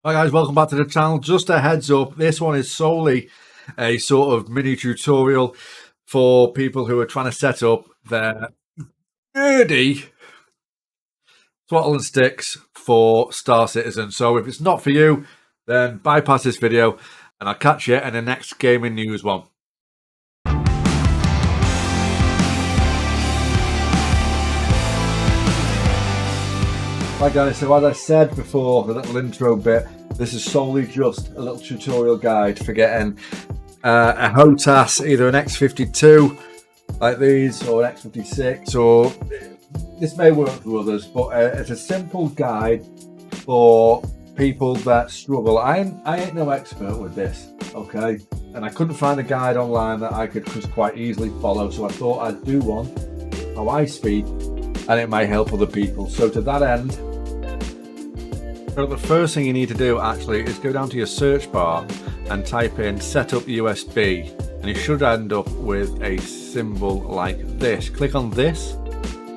Hi guys, welcome back to the channel. Just a heads up, this one is solely a sort of mini tutorial for people who are trying to set up their nerdy throttle and sticks for Star Citizen. So if it's not for you, then bypass this video and I'll catch you in the next gaming news one. Hi guys, so as I said before, the little intro bit, this is solely just a little tutorial guide for getting a HOTAS, either an X52 like these or an X56, or this may work for others, but it's a simple guide for people that struggle. I ain't no expert with this, okay? And I couldn't find a guide online that I could just quite easily follow, so I thought I'd do one how I speak and it might help other people. So to that end, so the first thing you need to do actually is go down to your search bar and type in setup USB, and you should end up with a symbol like this. Click on this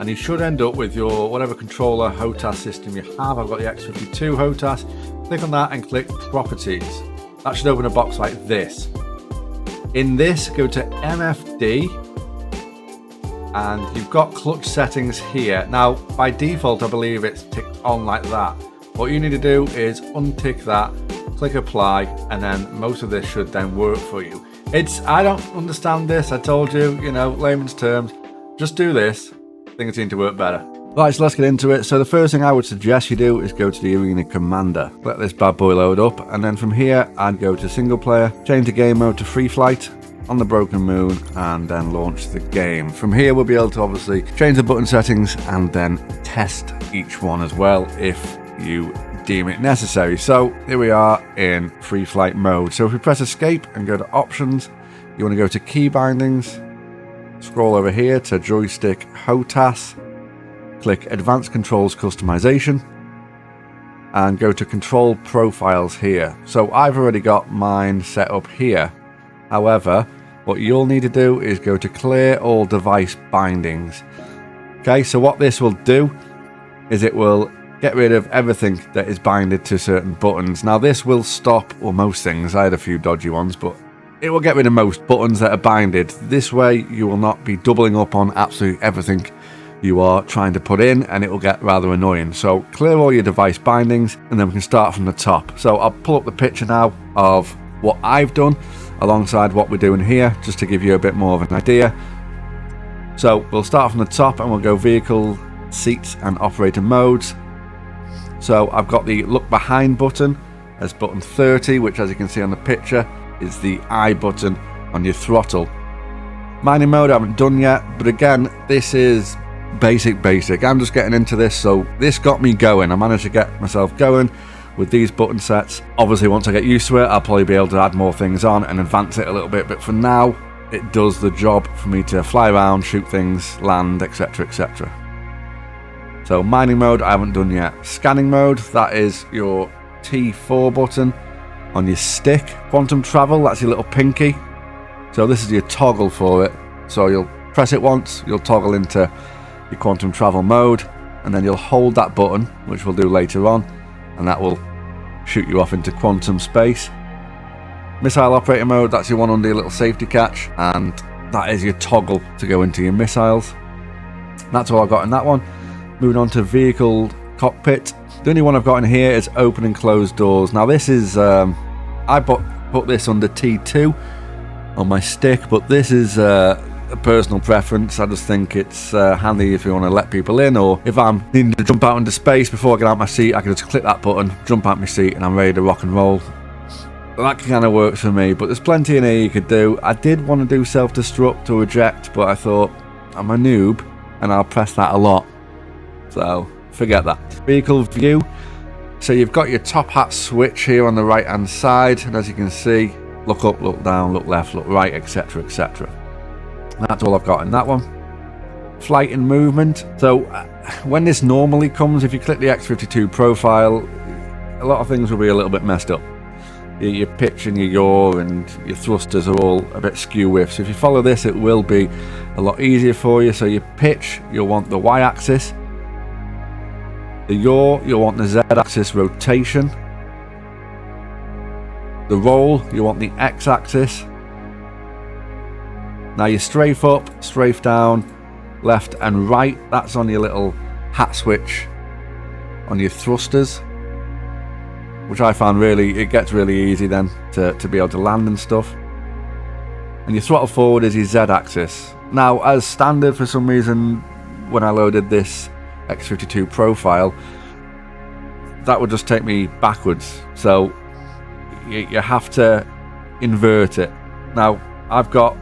and you should end up with your whatever controller HOTAS system you have. I've got the X52 HOTAS. Click on that and click properties. That should open a box like this. In this, go to MFD and you've got clutch settings here. Now by default I believe it's ticked on like that. What you need to do is untick that, click apply, and then most of this should then work for you. I don't understand this, I told you, layman's terms. Just do this, things seem to work better. Right, so let's get into it. So the first thing I would suggest you do is go to the Arena Commander. Let this bad boy load up, and then from here I'd go to single player, change the game mode to free flight on the Broken Moon, and then launch the game. From here we'll be able to obviously change the button settings and then test each one as well if you deem it necessary. So here we are in free flight mode. So if we press escape and go to options, you want to go to key bindings, scroll over here to joystick HOTAS, click advanced controls customization, and go to control profiles here. So I've already got mine set up here. However, what you'll need to do is go to clear all device bindings. Okay, so what this will do is it will get rid of everything that is binded to certain buttons. Now this will stop, well, most things. I had a few dodgy ones, but it will get rid of most buttons that are binded. This way you will not be doubling up on absolutely everything you are trying to put in, and it will get rather annoying. So clear all your device bindings and then we can start from the top. So I'll pull up the picture now of what I've done alongside what we're doing here, just to give you a bit more of an idea. So we'll start from the top and we'll go vehicle, seats and operator modes. So I've got the look behind button as button 30, which as you can see on the picture is the I button on your throttle. Mining mode I haven't done yet, but again this is basic. I'm just getting into this, so this got me going. I managed to get myself going with these button sets. Obviously once I get used to it I'll probably be able to add more things on and advance it a little bit, but for now it does the job for me to fly around, shoot things, land, etc, etc. So mining mode I haven't done yet. Scanning mode, that is your T4 button on your stick. Quantum travel, that's your little pinky. So this is your toggle for it. So you'll press it once, you'll toggle into your quantum travel mode, and then you'll hold that button, which we'll do later on, and that will shoot you off into quantum space. Missile operator mode, that's your one under your little safety catch, and that is your toggle to go into your missiles. That's all I've got in that one. Moving on to vehicle cockpit. The only one I've got in here is open and close doors. Now this is, I put this under T2 on my stick, but this is a personal preference. I just think it's handy if you want to let people in, or if I'm needing to jump out into space before I get out my seat, I can just click that button, jump out my seat, and I'm ready to rock and roll. That kind of works for me, but there's plenty in here you could do. I did want to do self-destruct or eject, but I thought I'm a noob and I'll press that a lot. So forget that. Vehicle view. So you've got your top hat switch here on the right hand side, and as you can see, look up, look down, look left, look right, etc, etc. That's all I've got in that one. Flight and movement. So when this normally comes, if you click the X52 profile, a lot of things will be a little bit messed up. Your pitch and your yaw and your thrusters are all a bit skew with. So if you follow this it will be a lot easier for you. So your pitch, you'll want the Y axis. The yaw, you'll want the Z-axis rotation. The roll, you want the X-axis. Now you strafe up, strafe down, left and right. That's on your little hat switch on your thrusters, which I found it gets really easy then to be able to land and stuff. And your throttle forward is your Z-axis. Now, as standard, for some reason, when I loaded this X52 profile, that would just take me backwards. So you have to invert it. Now, I've got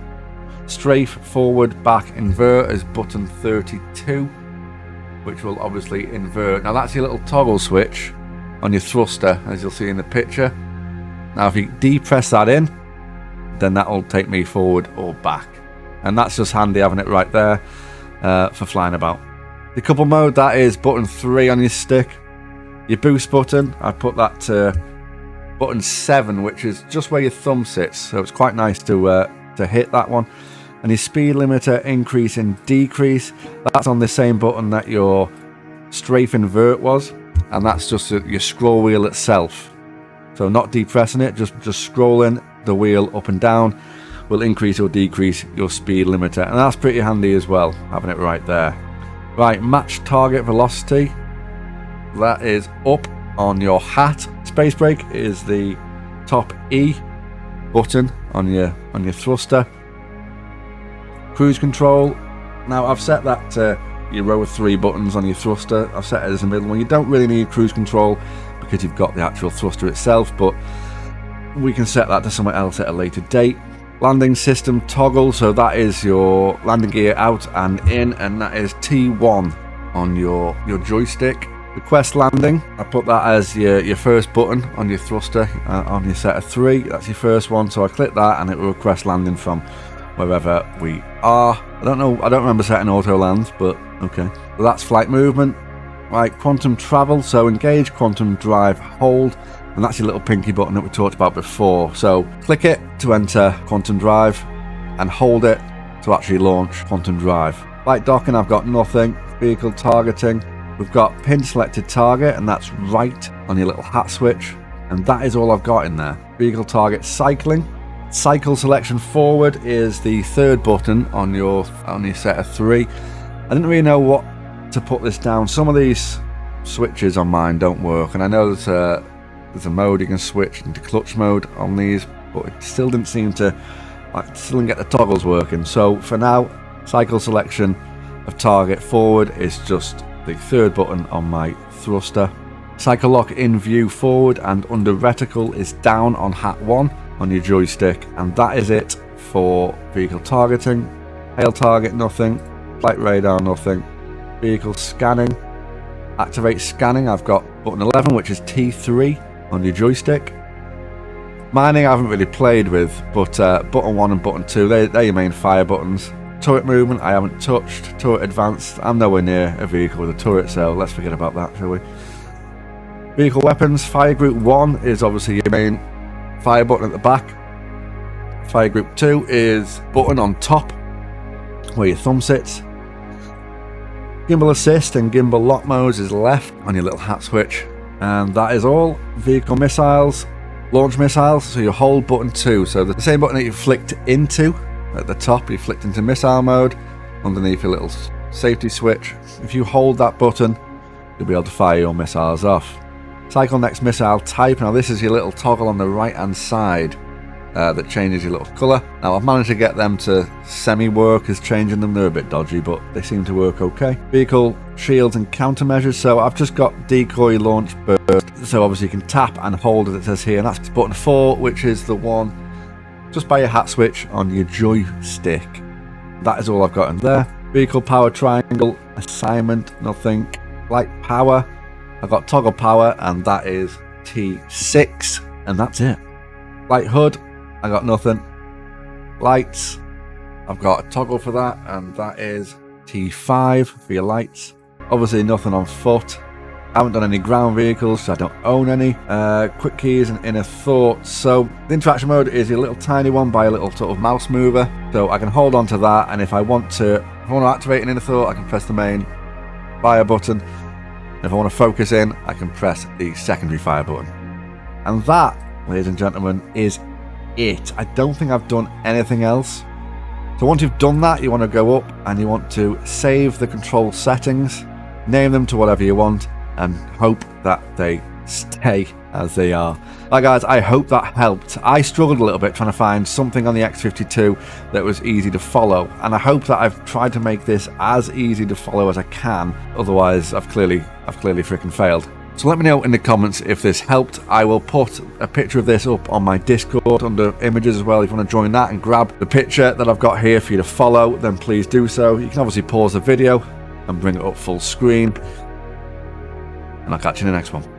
strafe forward back invert as button 32, which will obviously invert. Now, that's your little toggle switch on your thruster, as you'll see in the picture. Now, if you depress that in, then that'll take me forward or back. And that's just handy having it right there for flying about. The couple mode, that is button 3 on your stick. Your boost button, I put that to button 7, which is just where your thumb sits. So it's quite nice to hit that one. And your speed limiter increase and decrease, that's on the same button that your strafe invert was. And that's just your scroll wheel itself. So not depressing it, just scrolling the wheel up and down will increase or decrease your speed limiter, and that's pretty handy as well, having it right there. Right, match target velocity, that is up on your hat. Space brake is the top E button on your thruster. Cruise control, now I've set that to your row of 3 buttons on your thruster. I've set it as the middle one. You don't really need cruise control because you've got the actual thruster itself, but we can set that to something else at a later date. Landing system toggle, so that is your landing gear out and in, and that is T1 on your joystick. Request landing, I put that as your first button on your thruster on your set of 3. That's your first one, so I click that and it will request landing from wherever we are. I don't remember setting auto lands, but okay. So that's flight movement. Right, quantum travel, so engage quantum drive hold. And that's your little pinky button that we talked about before. So click it to enter quantum drive and hold it to actually launch quantum drive. Flight docking, I've got nothing. Vehicle targeting, we've got pin selected target, and that's right on your little hat switch. And that is all I've got in there. Vehicle target cycling. Cycle selection forward is the 3rd button on your set of 3. I didn't really know what to put this down. Some of these switches on mine don't work, and I know there's a mode you can switch into clutch mode on these, but it still didn't seem to, still didn't get the toggles working. So for now, cycle selection of target forward is just the 3rd button on my thruster. Cycle lock in view forward and under reticle is down on hat 1 on your joystick, and that is it for vehicle targeting. Hail target, nothing. Flight radar, nothing. Vehicle scanning. Activate scanning, I've got button 11, which is T3 on your joystick. Mining I haven't really played with, but button 1 and button 2, they're your main fire buttons. Turret movement I haven't touched. Turret advanced, I'm nowhere near a vehicle with a turret, so let's forget about that, shall we? Vehicle weapons, fire group 1 is obviously your main fire button at the back. Fire group 2 is button on top where your thumb sits. Gimbal assist and gimbal lock modes is left on your little hat switch. And that is all. Vehicle missiles, launch missiles, so you hold button 2. So the same button that you flicked into at the top, you flicked into missile mode, underneath your little safety switch. If you hold that button, you'll be able to fire your missiles off. Cycle next missile type. Now this is your little toggle on the right hand side that changes your little colour. Now I've managed to get them to semi-work as changing them. They're a bit dodgy, but they seem to work okay. Vehicle shields and countermeasures. So I've just got decoy launch burst. So obviously you can tap and hold as it says here, and that's button 4, which is the one just by your hat switch on your joystick. That is all I've got in there. Vehicle power triangle, assignment, nothing. Light power, I've got toggle power, and that is T6, and that's it. Light hood, I got nothing. Lights, I've got a toggle for that, and that is T5 for your lights. Obviously nothing on foot. I haven't done any ground vehicles, so I don't own any. Quick keys and inner thoughts. So the interaction mode is a little tiny one by a little sort of mouse mover. So I can hold on to that, and if I want to activate an inner thought, I can press the main fire button. And if I want to focus in, I can press the secondary fire button. And that ladies and gentlemen, is it. I don't think I've done anything else. So once you've done that, you want to go up and you want to save the control settings, name them to whatever you want, and hope that they stay as they are. Right guys, I hope that helped. I struggled a little bit trying to find something on the X52 that was easy to follow, and I hope that I've tried to make this as easy to follow as I can. Otherwise, I've clearly freaking failed. So let me know in the comments if this helped. I will put a picture of this up on my Discord under images as well. If you want to join that and grab the picture that I've got here for you to follow, then please do so. You can obviously pause the video and bring it up full screen. And I'll catch you in the next one.